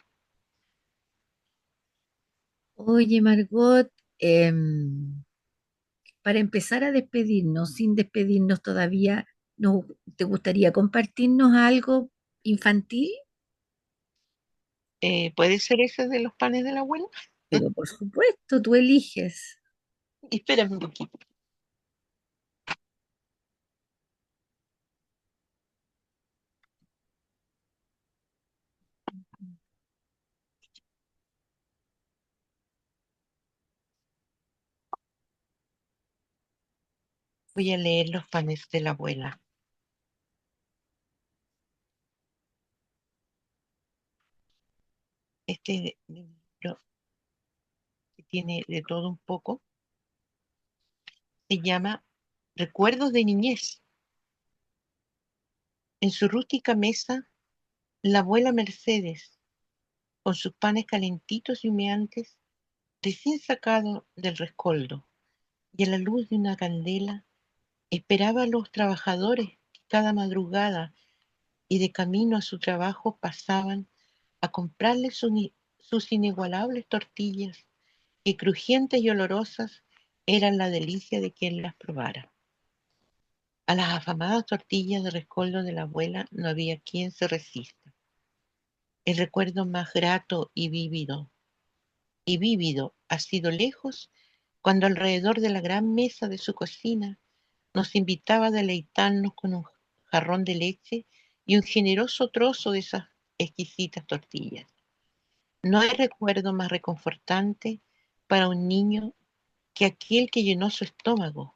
oye, Margot, para empezar a despedirnos, sin despedirnos todavía, ¿no, te gustaría compartirnos algo infantil? ¿Puede ser ese de los panes de la abuela? Pero por supuesto, tú eliges. Espérame un poquito. Voy a leer los panes de la abuela. Este libro, que tiene de todo un poco, se llama Recuerdos de niñez. En su rústica mesa, la abuela Mercedes, con sus panes calentitos y humeantes, recién sacados del rescoldo, y a la luz de una candela, esperaba a los trabajadores que cada madrugada y de camino a su trabajo pasaban a comprarle sus inigualables tortillas, que crujientes y olorosas eran la delicia de quien las probara. A las afamadas tortillas de rescoldo de la abuela no había quien se resista. El recuerdo más grato y vívido ha sido lejos cuando alrededor de la gran mesa de su cocina nos invitaba a deleitarnos con un jarrón de leche y un generoso trozo de esas exquisitas tortillas. No hay recuerdo más reconfortante para un niño que aquel que llenó su estómago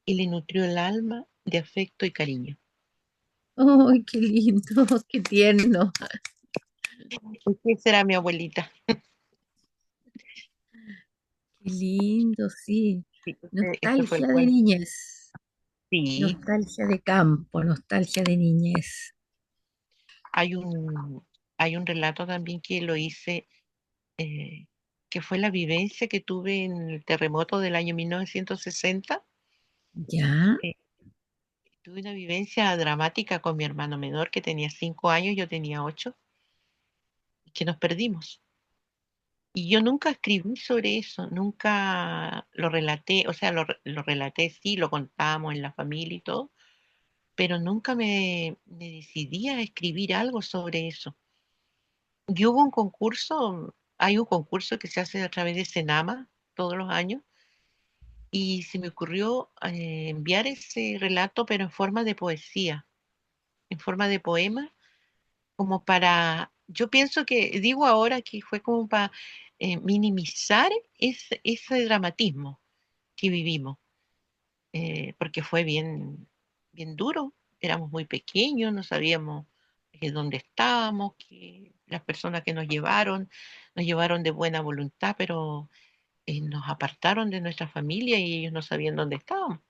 y le nutrió el alma de afecto y cariño. ¡Ay, qué lindo! ¡Qué tierno! Usted será mi abuelita. ¡Qué lindo! Sí. Sí, ese fue el Nostalgia de cuento. niñez, Sí, nostalgia de campo, nostalgia de niñez. hay hay un relato también que lo hice, eh, que fue la vivencia que tuve en el terremoto del año 1960. ¿Ya? Eh, Tuve una vivencia dramática con mi hermano menor que tenía 5 años, yo tenía 8, y que nos perdimos. Y yo nunca escribí sobre eso, nunca lo relaté, o sea, lo relaté, sí, lo contábamos en la familia y todo, pero nunca me decidí a escribir algo sobre eso. Y hubo un concurso, hay un concurso que se hace a través de Senama todos los años, y se me ocurrió enviar ese relato, pero en forma de poesía, en forma de poema, como para, yo pienso que, digo ahora que fue como para minimizar ese dramatismo que vivimos, porque fue bien duro, éramos muy pequeños, no sabíamos dónde estábamos, que las personas que nos llevaron de buena voluntad, pero nos apartaron de nuestra familia y ellos no sabían dónde estábamos.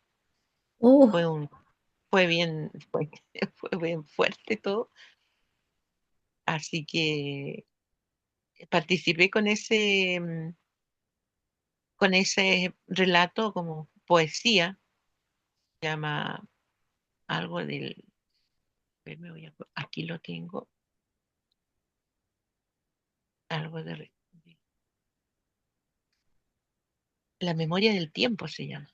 ¡Oh! Fue un, fue bien, fue, fue bien fuerte todo, así que participé con ese relato como poesía, se llama algo del, a ver, aquí lo tengo, algo de la memoria del tiempo se llama.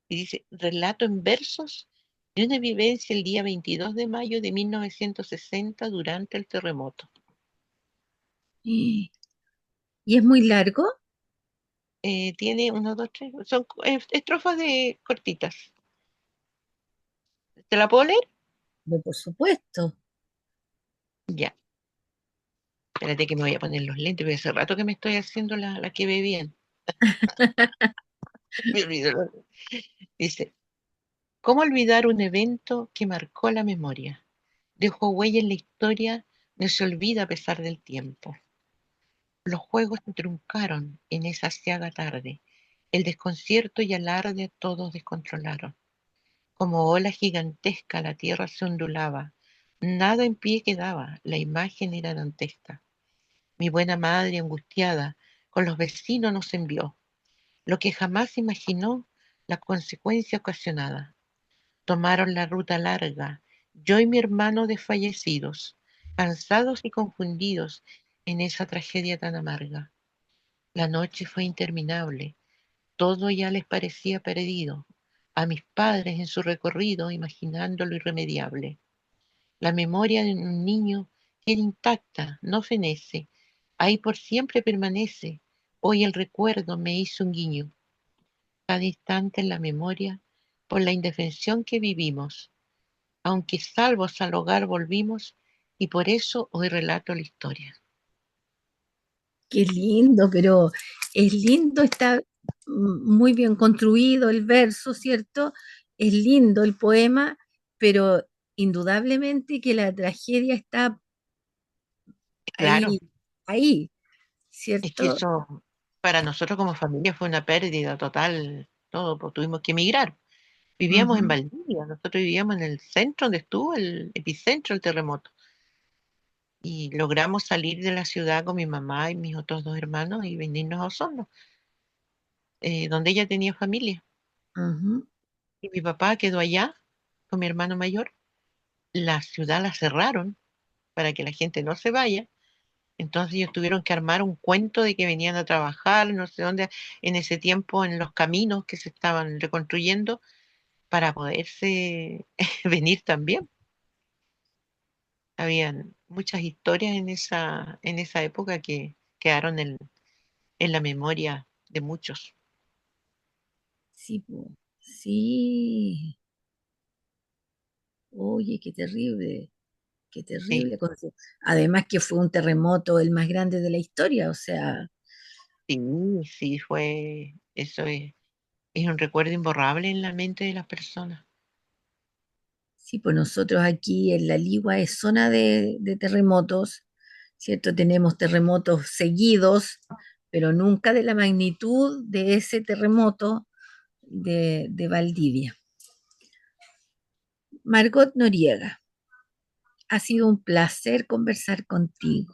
Y dice, relato en versos de una vivencia el día 22 de mayo de 1960 durante el terremoto. ¿Y es muy largo? Tiene uno, dos, tres, son estrofas de cortitas. ¿Te la puedo leer? Por supuesto. Ya. Espérate que me voy a poner los lentes, porque hace rato que me estoy haciendo la que ve bien. Me olvido. Dice, ¿cómo olvidar un evento que marcó la memoria? Dejó huella en la historia, no se olvida a pesar del tiempo. Los juegos se truncaron en esa ciaga tarde. El desconcierto y alarde a todos descontrolaron. Como ola gigantesca la tierra se ondulaba. Nada en pie quedaba, la imagen era dantesca. Mi buena madre, angustiada, con los vecinos nos envió. Lo que jamás imaginó, la consecuencia ocasionada. Tomaron la ruta larga, yo y mi hermano desfallecidos, cansados y confundidos en esa tragedia tan amarga. La noche fue interminable, todo ya les parecía perdido, a mis padres en su recorrido imaginando lo irremediable. La memoria de un niño queda intacta, no fenece, ahí por siempre permanece. Hoy el recuerdo me hizo un guiño, cada instante en la memoria, por la indefensión que vivimos, aunque salvos al hogar volvimos, y por eso hoy relato la historia. Qué lindo, pero es lindo, está muy bien construido el verso, ¿cierto? Es lindo el poema, pero indudablemente que la tragedia está Claro, ahí, ahí, es que ¿cierto? eso para nosotros como familia fue una pérdida total, todo, pues tuvimos que emigrar. Vivíamos en Ujú, Valdivia, nosotros vivíamos en el centro donde estuvo el epicentro del terremoto. Y logramos salir de la ciudad con mi mamá y mis otros dos hermanos y venirnos a Osorno, donde ella tenía familia. ujú. Y mi papá quedó allá con mi hermano mayor. La ciudad la cerraron para que la gente no se vaya. Entonces ellos tuvieron que armar un cuento de que venían a trabajar, no sé dónde, en ese tiempo, en los caminos que se estaban reconstruyendo para poderse venir también. Habían muchas historias en esa época que quedaron en la memoria de muchos. Sí, po, sí. Oye, qué Sí, terrible. Además que fue un terremoto el más grande de la historia, o sea, sí, sí, es un recuerdo imborrable en la mente de las personas. sí, pues nosotros aquí en La Ligua es zona de terremotos, ¿cierto? Tenemos terremotos seguidos, pero nunca de la magnitud de ese terremoto de Valdivia. Margot Noriega, ha sido un placer conversar contigo.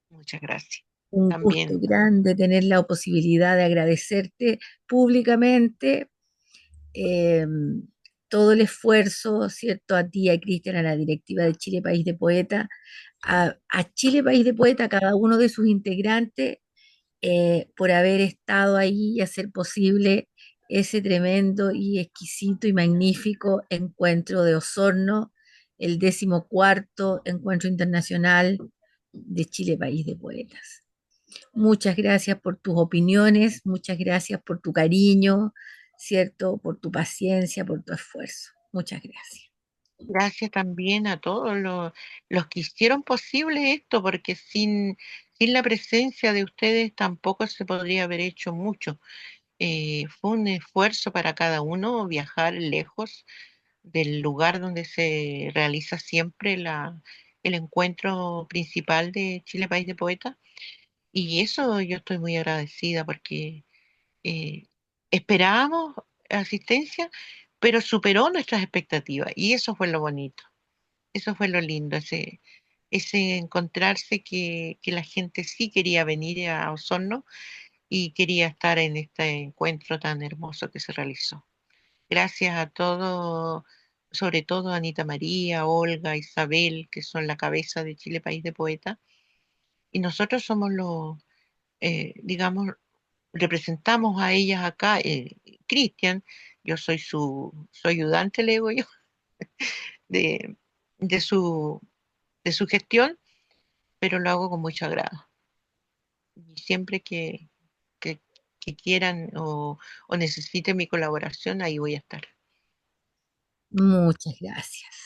Muchas gracias. Un gusto También, grande tener la posibilidad de agradecerte públicamente eh, todo el esfuerzo, ¿cierto? A ti, a Cristian, a la directiva de Chile País de Poeta, a Chile País de Poeta, a cada uno de sus integrantes, por haber estado ahí y hacer posible ese tremendo y exquisito y magnífico encuentro de Osorno, el 14º Encuentro Internacional de Chile País de Poetas. Muchas gracias por tus opiniones, muchas gracias por tu cariño, ¿cierto? Por tu paciencia, por tu esfuerzo. Muchas gracias. gracias también a todos los que hicieron posible esto, porque sin la presencia de ustedes tampoco se podría haber hecho mucho. Fue un esfuerzo para cada uno viajar lejos del lugar donde se realiza siempre el encuentro principal de Chile País de Poetas. Y eso yo estoy muy agradecida porque eh, esperábamos asistencia, pero superó nuestras expectativas y eso fue lo bonito, eso fue lo lindo, ese encontrarse que la gente sí quería venir a Osorno y quería estar en este encuentro tan hermoso que se realizó. Gracias a todos, sobre todo a Anita María, Olga, Isabel, que son la cabeza de Chile País de Poeta, y nosotros somos digamos, representamos a ellas acá, Cristian, yo soy su ayudante, le digo yo, de, de su, de su gestión, pero lo hago con mucho agrado. Y siempre que, que quieran o necesiten mi colaboración, ahí voy a estar. Muchas gracias.